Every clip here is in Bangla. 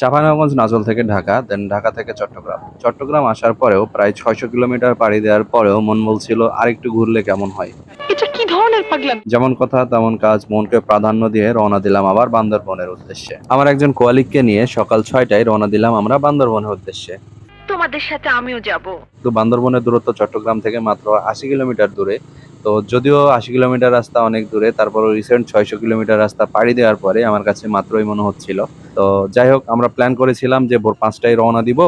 চাঁপাইনবাবগঞ্জ নাজল থেকে ঢাকা, দেন ঢাকা থেকে চট্টগ্রাম। চট্টগ্রাম আসার পরেও প্রায় ৬০০ কিলোমিটার পাড়ি দেওয়ার পরেও মন বলছিল আরেকটু ঘুরলে কেমন হয়। এটা কি ধরনের পাগলামি? যেমন কথা তেমন কাজ, মনকে প্রাধান্য দিয়ে রওনা দিলাম আবার বান্দরবনের উদ্দেশ্যে। আমার একজন কোয়ালিগকে নিয়ে সকাল ৬টায় রওনা দিলাম আমরা বান্দরবনের উদ্দেশ্যে। তোমাদের সাথে আমিও যাব। তো বান্দরবনের দূরত্ব চট্টগ্রাম থেকে মাত্র ৮০ কিলোমিটার দূরে। তো যদিও ৮০ কিলোমিটার রাস্তা অনেক দূরে, তারপর রিসেন্ট ৬০০ কিলোমিটার রাস্তা পাড়ি দেওয়ার পরে আমার কাছে মাত্রই মনে হচ্ছিল। তো যাই হোক, আমরা প্ল্যান করেছিলাম যে ভোর ৫টায় রওনা দিব,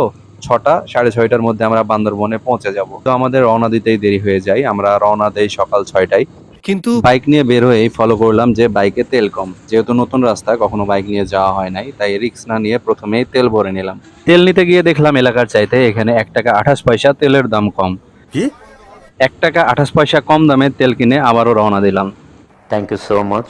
৬টা ৬:৩০টার মধ্যে আমরা বান্দরবনে পৌঁছে যাব। তো আমাদের রওনা দিতেই দেরি হয়ে যায়, আমরা রওনা দেই সকাল ৬টায়। কিন্তু বাইক নিয়ে বের হয়েই ফলো করলাম যে বাইকে তেল কম, যেহেতু নতুন রাস্তা কখনো বাইক নিয়ে যাওয়া হয় নাই, তাই রিস্ক না নিয়ে প্রথমেই তেল ভরে নিলাম। তেল নিতে গিয়ে দেখলাম এলাকার চাইতে এখানে ১ টাকা ২৮ পয়সা তেলের দাম কম। কি? ১ টাকা ২৮ পয়সা কম দামে তেল কিনে আবারও রওনা দিলাম। Thank you so much.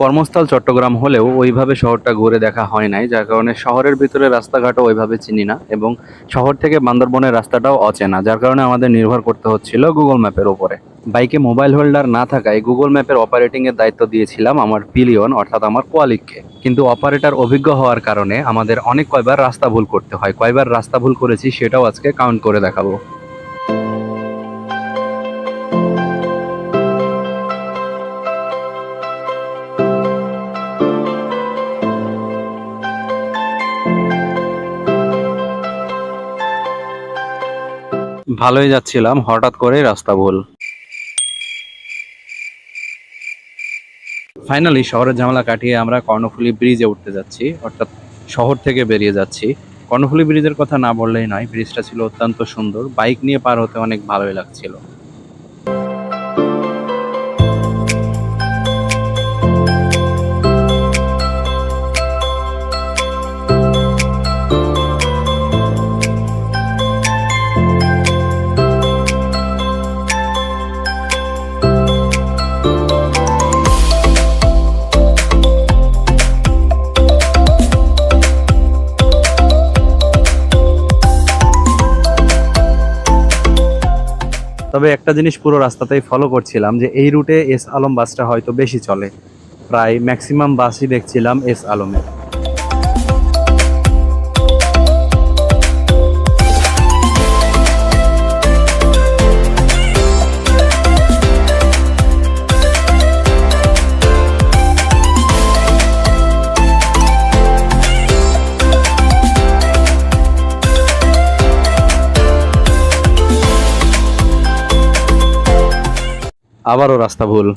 কর্মস্থল চট্টগ্রাম হলেও ওইভাবে শহরটা ঘুরে দেখা হয় নাই, যার কারণে শহরের ভিতরে রাস্তাঘাটও ওইভাবে চিনি না, এবং শহর থেকে বান্দরবনের রাস্তাটাও অচেনা, যার কারণে আমাদের নির্ভর করতে হচ্ছিল গুগল ম্যাপের উপরে। বাইকে মোবাইল হোল্ডার না থাকায় গুগল ম্যাপের অপারেটিং এর দায়িত্ব দিয়েছিলাম আমার পিলিয়ন অর্থাৎ আমার কোয়ালিগকে। কিন্তু অপারেটর অভিজ্ঞ হওয়ার কারণে আমাদের অনেক কয়বার রাস্তা ভুল করতে হয়। কয়বার রাস্তা ভুল করেছি সেটাও আজকে কাউন্ট করে দেখাবো। ভালোই যাচ্ছিলাম, হঠাৎ করে রাস্তা ভুল। ফাইনালি শহরের ঝামেলা কাটিয়ে আমরা কর্ণফুলী ব্রিজে উঠতে যাচ্ছি, অর্থাৎ শহর থেকে বেরিয়ে যাচ্ছি। কর্ণফুলী ব্রিজের কথা না বললেই নয়, ব্রিজটা ছিল অত্যন্ত সুন্দর, বাইক নিয়ে পার হতে অনেক ভালোই লাগছিল। তবে একটা জিনিস পুরো রাস্তাতেই ফলো করছিলাম যে এই রুটে এস আলম বাসটা হয়তো বেশি চলে, প্রায় ম্যাক্সিমাম বাসই দেখছিলাম এস আলমের। আবারও রাস্তা ভুল।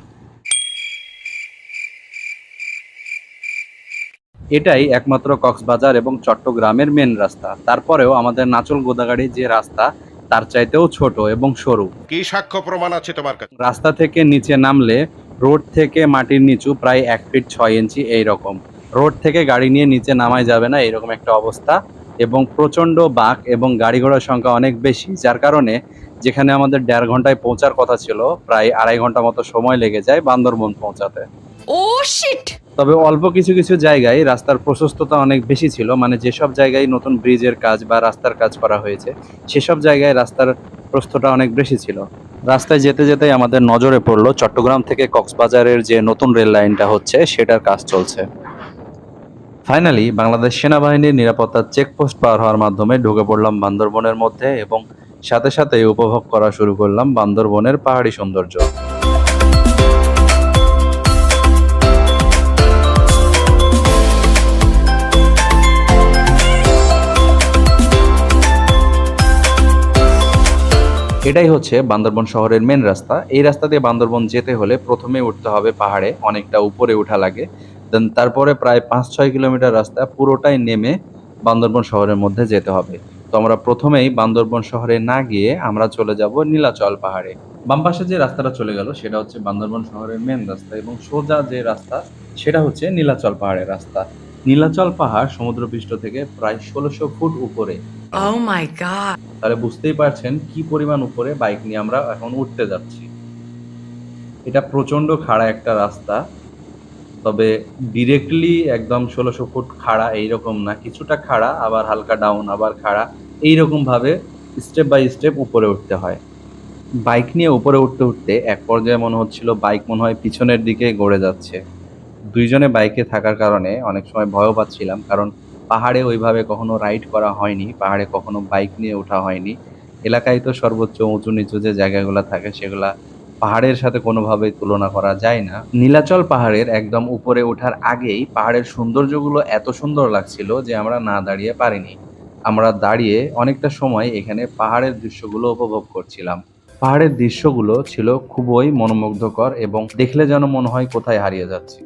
এটাই একমাত্র কক্সবাজার এবং চট্টগ্রামের মেন রাস্তা, তারপরেও আমাদের নাচল গোদাগাড়ি যে রাস্তা তার চাইতেও ছোট এবং সরু। কি সাক্ষ্য প্রমাণ আছে তোমার কাছে? রাস্তা থেকে নিচে নামলে রোড থেকে মাটির নিচু প্রায় ১ ফিট ৬ ইঞ্চি এইরকম। রোড থেকে গাড়ি নিয়ে নিচে নামাই যাবে না, এরকম একটা অবস্থা, এবং প্রচন্ড বাঁক এবং গাড়ি ঘোড়ার সংখ্যা অনেক বেশি, যার কারণে যেখানে আমাদের ১.৫ ঘন্টায় পৌঁছার কথা ছিল প্রায় ২.৫ ঘন্টা মতো সময় লেগে যায় বান্দরবন পৌঁছাতে। ও শিট! তবে অল্প কিছু কিছু জায়গায় রাস্তার প্রশস্ততা অনেক বেশি ছিল, মানে যেসব জায়গায় নতুন ব্রিজের কাজ বা রাস্তার কাজ করা হয়েছে সেসব জায়গায় রাস্তার প্রস্থটা অনেক বেশি ছিল। রাস্তায় যেতে যেতেই আমাদের নজরে পড়লো চট্টগ্রাম থেকে কক্সবাজারের যে নতুন রেল লাইনটা হচ্ছে সেটার কাজ চলছে। ফাইনালি বাংলাদেশ সেনাবাহিনীর নিরাপত্তার চেকপোস্ট পার হওয়ার মাধ্যমে ঢুকে পড়লাম বান্দরবনের মধ্যে, এবং সাথে সাথে উপভোগ করা শুরু করলাম বান্দরবনের পাহাড়ি সৌন্দর্য। এটাই হচ্ছে বান্দরবন শহরের মেন রাস্তা। এই রাস্তা দিয়ে বান্দরবন যেতে হলে প্রথমে উঠতে হবে পাহাড়ে, অনেকটা উপরে উঠা লাগে, দেন তারপরে প্রায় ৫-৬ কিলোমিটার রাস্তা পুরোটাই নেমে বান্দরবন শহরের মধ্যে যেতে হবে। তো আমরা প্রথমেই বান্দরবন শহরে না গিয়ে আমরা চলে যাব নীলাচল পাহাড়ে। বাম পাশে যে রাস্তাটা চলে গেল সেটা হচ্ছে বান্দরবন শহরের মেন রাস্তা, এবং সোজা যে রাস্তা সেটা হচ্ছে নীলাচল পাহাড়ের রাস্তা। নীলাচল পাহাড় সমুদ্রপৃষ্ঠ থেকে প্রায় ১৬০০ ফুট উপরে। Oh my god! তাহলে বুঝতেই পারছেন কি পরিমাণ উপরে বাইক নিয়ে আমরা এখন উঠতে যাচ্ছি। এটা প্রচন্ড খাড়া একটা রাস্তা, তবে ডিরেক্টলি একদম ১৬০০ ফুট খাড়া এইরকম না, কিছুটা খাড়া আবার হালকা ডাউন আবার খাড়া, এইরকম ভাবে স্টেপ বাই স্টেপ উপরে উঠতে হয়। বাইক নিয়ে উপরে উঠতে উঠতে এক পর্যায়ে মনে হচ্ছিল বাইক মনে হয় পিছনের দিকে গড়ে যাচ্ছে। দুইজনে বাইকে থাকার কারণে অনেক সময় ভয়ও পাচ্ছিলাম, কারণ পাহাড়ে ওইভাবে কখনো রাইড করা হয়নি, পাহাড়ে কখনো বাইক নিয়ে ওঠা হয়নি। এলাকায় তো সর্বোচ্চ উঁচু নিচু যে জায়গাগুলো থাকে সেগুলা পাহাড়ের সাথে কোনোভাবেই তুলনা করা যায় না। নীলাচল পাহাড়ের একদম উপরে ওঠার আগেই পাহাড়ের সৌন্দর্যগুলো এত সুন্দর লাগছিল যে আমরা না দাঁড়িয়ে পারিনি। আমরা দাঁড়িয়ে অনেকটা সময় এখানে পাহাড়ের দৃশ্যগুলো উপভোগ করছিলাম। পাহাড়ের দৃশ্যগুলো ছিল খুবই মনোমুগ্ধকর এবং দেখলে যেন মনে হয় কোথায় হারিয়ে যাচ্ছি।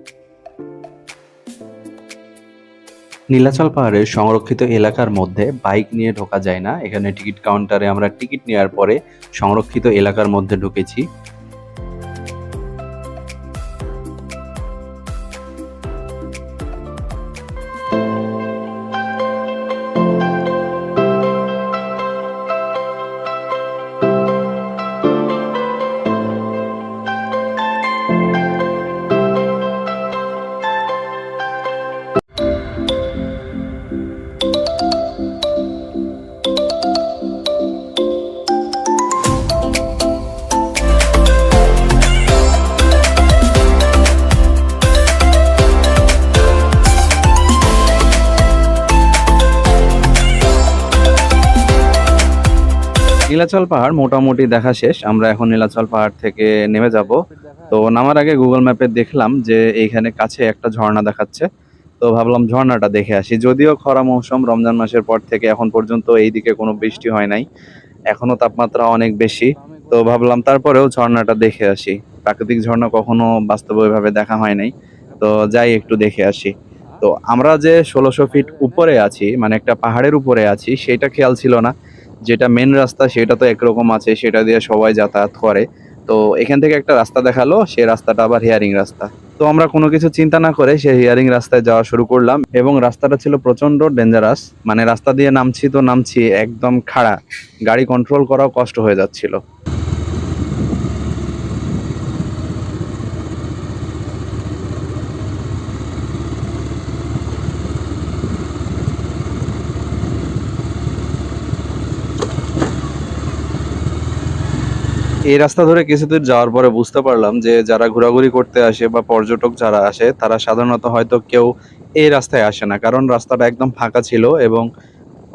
নীলাচল পাহাড়ের সংরক্ষিত এলাকার মধ্যে বাইক নিয়ে ঢোকা যায় না। এখানে টিকিট কাউন্টারে আমরা টিকিট নেওয়ার পরে সংরক্ষিত এলাকার মধ্যে ঢুকেছি। নীলাচল পাহাড় মোটামুটি দেখা শেষ। আমরা এখন নীলাচল পাহাড় থেকে নেমে যাব। তো নামার আগে গুগল ম্যাপে দেখলাম যে এইখানে কাছে একটা ঝর্ণা দেখাচ্ছে, তো ভাবলাম ঝর্ণাটা দেখে আসি। যদিও খরা মৌসুম, রমজান মাসের পর থেকে এখন পর্যন্ত এইদিকে কোনো বৃষ্টি হয় নাই, এখনো তাপমাত্রা অনেক বেশি। তো ভাবলাম তারপরেও ঝর্ণাটা দেখে আসি। প্রাকৃতিক ঝর্ণা কখনো বাস্তবে ওইভাবে দেখা হয় নাই, তো যাই একটু দেখে আসি। তো আমরা যে 1600 ফিট উপরে আছি, মানে একটা পাহাড়ের উপরে আছি, সেটা খেয়াল ছিল না। যেটা মেন রাস্তা সেটা তো একরকম আছে, সেটা দিয়ে সবাই যাতায়াত করে। তো এখান থেকে একটা রাস্তা দেখালো, সেই রাস্তাটা আবার হিয়ারিং রাস্তা। তো আমরা কোনো কিছু চিন্তা না করে সেই হিয়ারিং রাস্তায় যাওয়া শুরু করলাম, এবং রাস্তাটা ছিল প্রচন্ড ডেঞ্জারাস। মানে রাস্তা দিয়ে নামছি তো নামছি একদম খাড়া, গাড়ি কন্ট্রোল করাও কষ্ট হয়ে যাচ্ছিল। এই রাস্তা ধরে কিছু দূর যাওয়ার পরে বুঝতে পারলাম যে যারা ঘোরাঘুরি করতে আসে বা পর্যটক যারা আসে তারা সাধারণত হয়তো কেউ এই রাস্তায় আসে না, কারণ রাস্তাটা একদম ফাঁকা ছিল এবং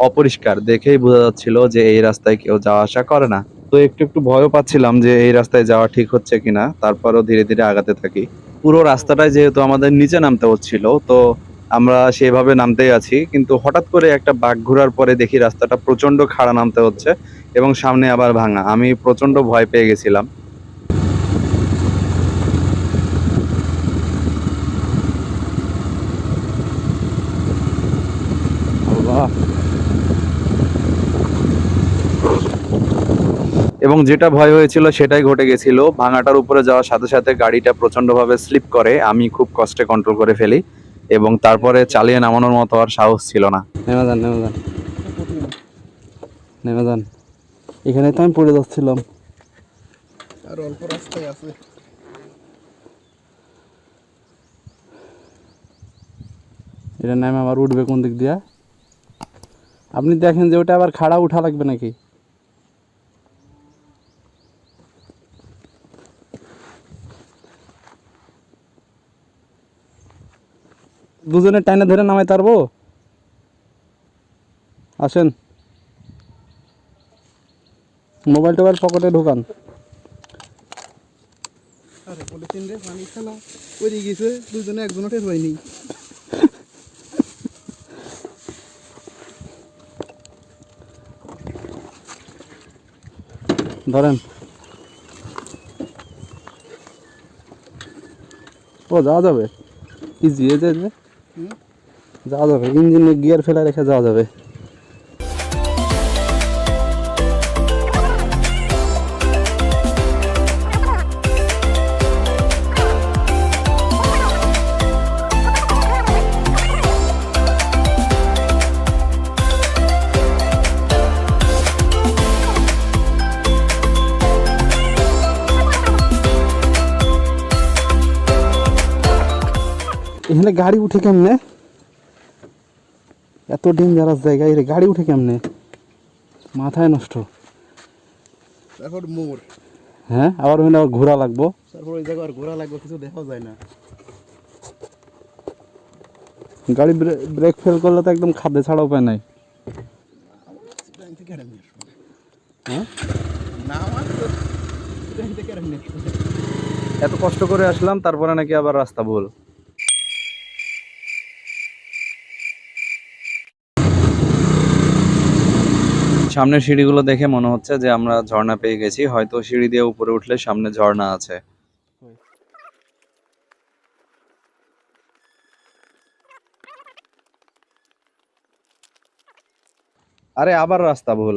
অপরিষ্কার। দেখেই বোঝা যাচ্ছিল যে এই রাস্তায় কেউ যাওয়া আসা করে না। তো একটু একটু ভয়ও পাচ্ছিলাম যে এই রাস্তায় যাওয়া ঠিক হচ্ছে কিনা, তারপরও ধীরে ধীরে আগাতে থাকি। পুরো রাস্তাটায় যেহেতু আমাদের নিচে নামতে হচ্ছিল, তো আমরা সেভাবে নামতেই আছি, কিন্তু হঠাৎ করে একটা বাঁক ঘোরার পরে দেখি রাস্তাটা প্রচন্ড খাড়া নামতে হচ্ছে এবং সামনে আবার ভাঙা। আমি প্রচন্ড ভয় পেয়ে গেছিলাম। আল্লাহ! এবং যেটা ভয় হয়েছিল সেটাই ঘটে গেছিল। ভাঙাটার উপরে যাওয়ার সাথে সাথে গাড়িটা প্রচন্ডভাবে স্লিপ করে, আমি খুব কষ্টে কন্ট্রোল করে ফেলি এবং তারপরে চালিয়ে নামানোর মতো আর সাহস ছিল না। নেমে যান, নেমে যান, নেমে যান। এখানে তো আমি পড়ে যাচ্ছিলাম। আর অল্প রাস্তায় আছে। এটা নেমে আবার উঠবে কোন দিক দিয়া? আপনি দেখেন যে ওটা আবার খাড়া উঠা লাগবে নাকি। দুজনে টাইনে ধরে নামাই পারবো? আসেন, মোবাইল টোবাইল পকেটে ঢোকান। আরে পলিথিন রে পানি খেলা ওই গেছে, দুজনে একজনও টের হয়নি। ধরেন। ও যাওয়া যাবে, ইজি, এই যে যাওয়া যাবে, ইঞ্জিনে গিয়ার ফেলা রেখে যাওয়া যাবে। এখানে গাড়ি উঠে কেমনে? এত ডেঞ্জারাস জায়গা, এর গাড়ি উঠে কেমনে? মাথায় নষ্ট। এখন মোড় হ্যাঁ, আবার ওখানে আবার ঘোরা লাগবো। তারপর ওই জায়গায় আর ঘোরা লাগবে, কিছু দেখাও যায় না। গাড়ি ব্রেক ফেল করলে তো একদম খাদে ছাড়া উপায় নাই। ব্যাংক থেকে কেটে নিয়ে আসবো। হ্যাঁ, না আমার তো ব্যাংক থেকে কেটে নিয়ে আসবো। এত কষ্ট করে আসলাম, তারপরে নাকি আবার রাস্তা ভুল। সামনের সিঁড়িগুলো দেখে মনে হচ্ছে যে আমরা ঝর্ণা পেয়ে গেছি, হয়তো সিঁড়ি দিয়ে উপরে উঠলে সামনে ঝর্ণা আছে। আরে আবার রাস্তা ভুল।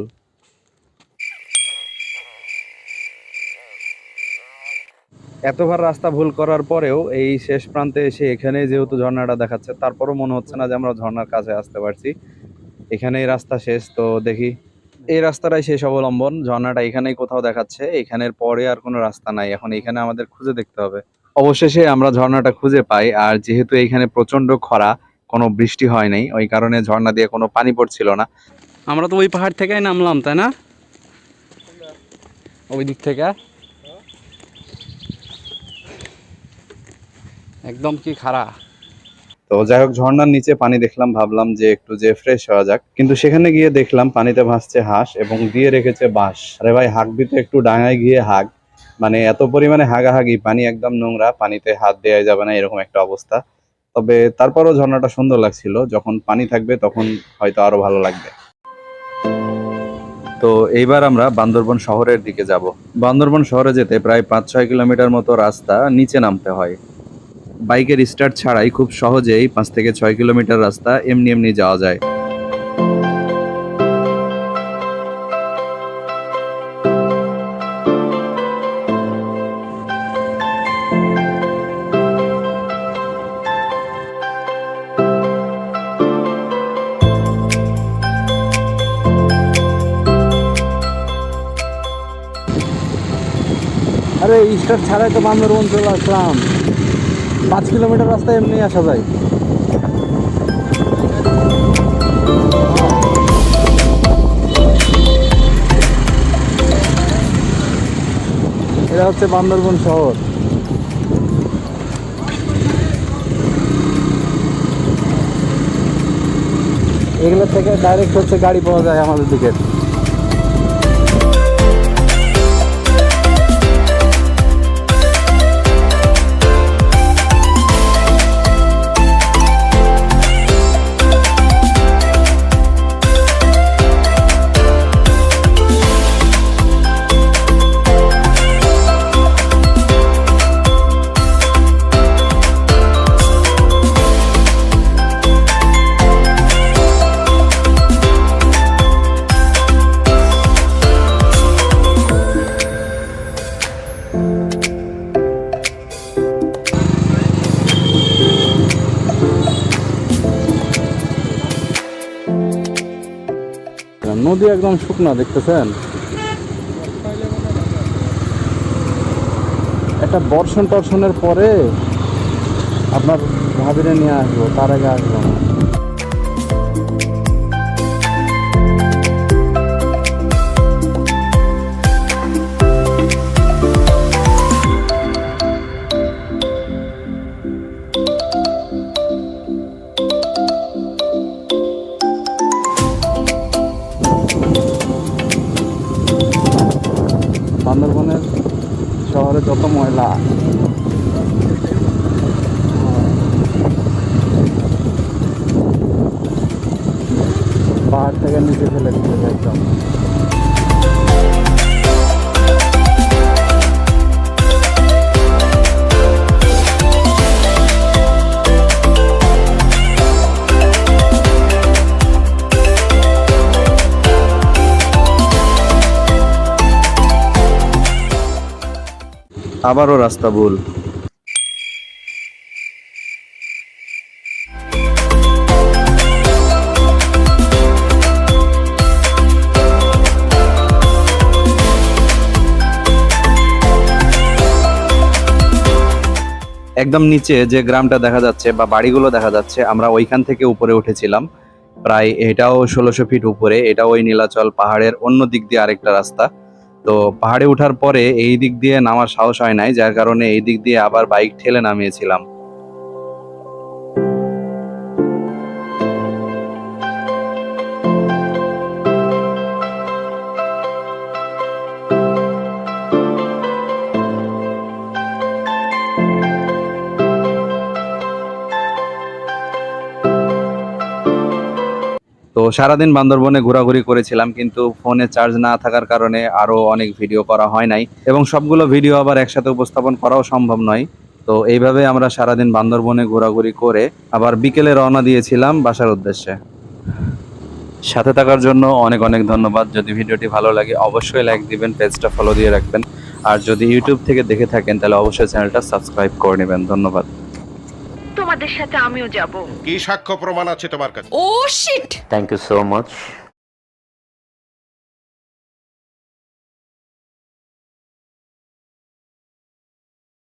এতবার রাস্তা ভুল করার পরেও এই শেষ প্রান্তে এসে এখানে যেহেতু ঝর্ণাটা দেখাচ্ছে, তারপরও মনে হচ্ছে না যে আমরা ঝর্ণার কাছে আসতে পারছি। এখানেই রাস্তা শেষ, তো দেখি। এই রাস্তাটাই শেষ অবলম্বন, ঝর্ণাটা এখানেই কোথাও দেখাচ্ছে, এখানের পরে আর কোনো রাস্তা নাই। এখন এখানে আমাদের খুঁজে দেখতে হবে। অবশেষে আমরা ঝর্ণাটা খুঁজে পাই, আর যেহেতু এখানে প্রচন্ড খরা, কোনো বৃষ্টি হয় নাই, ওই কারণে ঝর্ণা দিয়ে কোনো পানি পড়ছিল না। আমরা তো ওই পাহাড় থেকেই নামলাম, তাই না? ওই দিক থেকে একদম কি খাড়া। তো যাই হোক, ঝর্ণার নিচে পানি দেখলাম, ভাবলাম যে একটু যে ফ্রেশ হওয়া যাক, কিন্তু সেখানে গিয়ে দেখলাম পানিতে ভাসছে হাঁস এবং দিয়ে রেখেছে বাঁশ। আরে ভাই, হাঁকবি তো একটু ডাঙায় গিয়ে হাঁক। মানে এত পরিমাণে হাগাহাগি, পানি একদম নোংরা, পানিতে হাত দেওয়া যাবে না, এরকম একটা অবস্থা। তবে তারপরও ঝর্ণাটা সুন্দর লাগছিল, যখন পানি থাকবে তখন হয়তো আরো ভালো লাগবে। তো এইবার আমরা বান্দরবন শহরের দিকে যাব। বান্দরবন শহরে যেতে প্রায় 5-6 কিলোমিটার মতো রাস্তা নিচে নামতে হয়। বাইকের স্টার্ট ছাড়াই খুব সহজেই 5 থেকে 6 কিলোমিটার রাস্তা এমনি এমনি যাওয়া যায়। আরে স্টার্ট ছাড়াই তো বান্দরবন চলে আসলাম। 5 কিলোমিটার রাস্তা এমনি আসা যায়। এটা হচ্ছে বান্দরবন শহর। এগুলো থেকে ডাইরেক্ট হচ্ছে গাড়ি পাওয়া যায় আমাদের দিকে। নদী একদম শুকনো, দেখতেছেন? একটা বর্ষণ টর্ষণের পরে আপনার ভাবিরে নিয়ে আসবো, তার আগে আসবো না। বান্দরবনের শহরে যত ময়লা, পাহাড় থেকে নিচে ফেলে দিতে একদম। আবারও রাস্তা ভুল। একদম নিচে যে গ্রামটা দেখা যাচ্ছে বা বাড়িগুলো দেখা যাচ্ছে, আমরা ওইখান থেকে উপরে উঠেছিলাম। প্রায় এটাও 1600 ফিট উপরে। এটা ওই নীলাচল পাহাড়ের অন্য দিক দিয়ে আরেকটা রাস্তা। তো পাহাড়ে ওঠার পরে এই দিক দিয়ে নামার সাহস হয় নাই, যার কারণে এই দিক দিয়ে আবার বাইক ঠেলে নামিয়েছিলাম। তো সারাদিন বান্দরবনে ঘোরাঘুরি করেছিলাম, কিন্তু ফোনে চার্জ না থাকার কারণে আরো অনেক ভিডিও করা হয় নাই, এবং সবগুলো ভিডিও আবার একসাথে উপস্থাপন করাও সম্ভব নয়। তো এইভাবে আমরা সারাদিন বান্দরবনে ঘোরাঘুরি করে আবার বিকেলে রওনা দিয়েছিলাম বাসার উদ্দেশ্যে। সাথে থাকার জন্য অনেক অনেক ধন্যবাদ। যদি ভিডিওটি ভালো লাগে অবশ্যই লাইক দিবেন, পেজটা ফলো দিয়ে রাখবেন, আর যদি ইউটিউব থেকে দেখে থাকেন তাহলে অবশ্যই চ্যানেলটা সাবস্ক্রাইব করে নেবেন। ধন্যবাদ। তোমাদের সাথে আমিও যাব। কি সাক্ষ্য প্রমাণ আছে তোমার কাছে? ও sheet. Thank you so much.